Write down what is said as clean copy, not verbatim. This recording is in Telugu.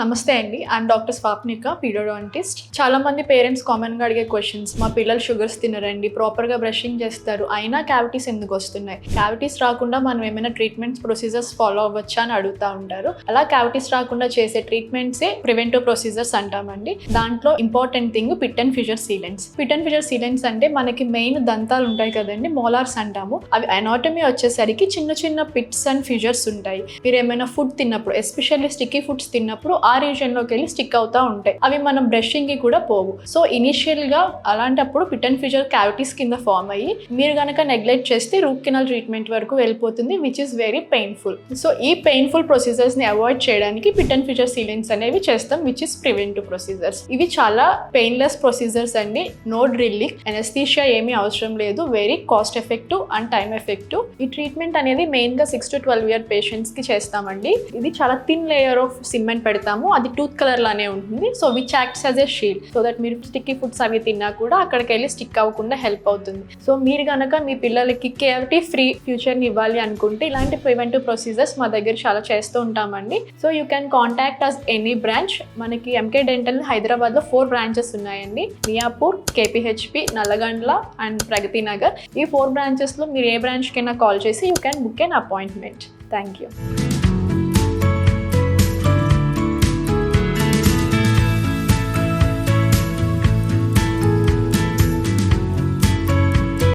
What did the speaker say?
నమస్తే అండి. I'm doctor Swapnika, paediatrist. చాలా మంది పేరెంట్స్ కామన్గా అడిగే క్వశ్చన్స్, మా పిల్లలు షుగర్స్ తినరండి, ప్రాపర్గా బ్రషింగ్ చేస్తారు, అయినా క్యావిటీస్ ఎందుకు వస్తున్నాయి, క్యావిటీస్ రాకుండా మనం ఏమైనా ట్రీట్మెంట్స్ ప్రొసీజర్స్ ఫాలో అవ్వచ్చా అని అడుగుతూ ఉంటారు. అలా క్యావిటీస్ రాకుండా చేసే ట్రీట్మెంట్సే ప్రివెంటివ్ ప్రొసీజర్స్ అంటామండి. దాంట్లో important thing pit and fissure sealants. Pit and fissure sealants అంటే మనకి మెయిన్ దంతాలు ఉంటాయి కదండి, మోలార్స్ అంటాము. అవి అనాటమీ వచ్చేసరికి చిన్న చిన్న పిట్స్ అండ్ ఫిషర్స్ ఉంటాయి. మీరు ఏమైనా ఫుడ్ తిన్నప్పుడు, ఎస్పెషల్లీ స్టిక్కీ ఫుడ్స్ తిన్నప్పుడు ఆ రీజన్ లోకి వెళ్ళి స్టిక్ అవుతా ఉంటాయి. అవి మనం బ్రషింగ్ కి కూడా పోవు. సో ఇనిషియల్ గా అలాంటప్పుడు పిట్ అండ్ ఫిషర్ క్యావిటీస్ కింద ఫామ్ అయ్యి మీరు గనక నెగ్లెక్ట్ చేస్తే రూట్ కెనాల్ ట్రీట్మెంట్ వరకు వెళ్ళిపోతుంది, which is very painful. So ఈ పెయిన్ఫుల్ ప్రొసీజర్స్ ని అవాయిడ్ చేయడానికి పిట్ అండ్ ఫిషర్ సీలింగ్స్ అనేవి చేస్తాం, విచ్ ఇస్ ప్రివెంటివ్ ప్రొసీజర్స్. ఇవి చాలా పెయిన్లెస్ ప్రొసీజర్స్ అండి. నో డ్రిల్లింగ్, ఎనస్థీషియా ఏమీ అవసరం లేదు, very cost effective and time effective. ఈ ట్రీట్మెంట్ అనేది మెయిన్ గా 6 to 12 year పేషెంట్స్ కి చేస్తామండి. ఇది చాలా థిన్ లేయర్ ఆఫ్ సిమెంట్ పెడతాము, అది టూత్ కలర్ లానే ఉంటుంది. So which acts as a shield, so that మీరు స్టిక్కీ ఫుడ్స్ అవి తిన్నా కూడా అక్కడికి వెళ్ళి స్టిక్ అవ్వకుండా హెల్ప్ అవుతుంది. సో మీరు కనుక మీ పిల్లలకి కేవిటీ ఫ్రీ ఫ్యూచర్ని ఇవ్వాలి అనుకుంటే ఇలాంటి ప్రివెంటివ్ ప్రొసీజర్స్ మా దగ్గర చాలా చేస్తూ ఉంటామండి. So you can contact us any branch. మనకి ఎంకే డెంటల్ హైదరాబాద్లో 4 బ్రాంచెస్ ఉన్నాయండి. మియాపూర్, కేపీహెచ్పి, నల్లగండ్ల అండ్ ప్రగతి నగర్. ఈ 4 బ్రాంచెస్లో మీరు ఏ బ్రాంచ్కైనా కాల్ చేసి you can book an appointment. Thank you.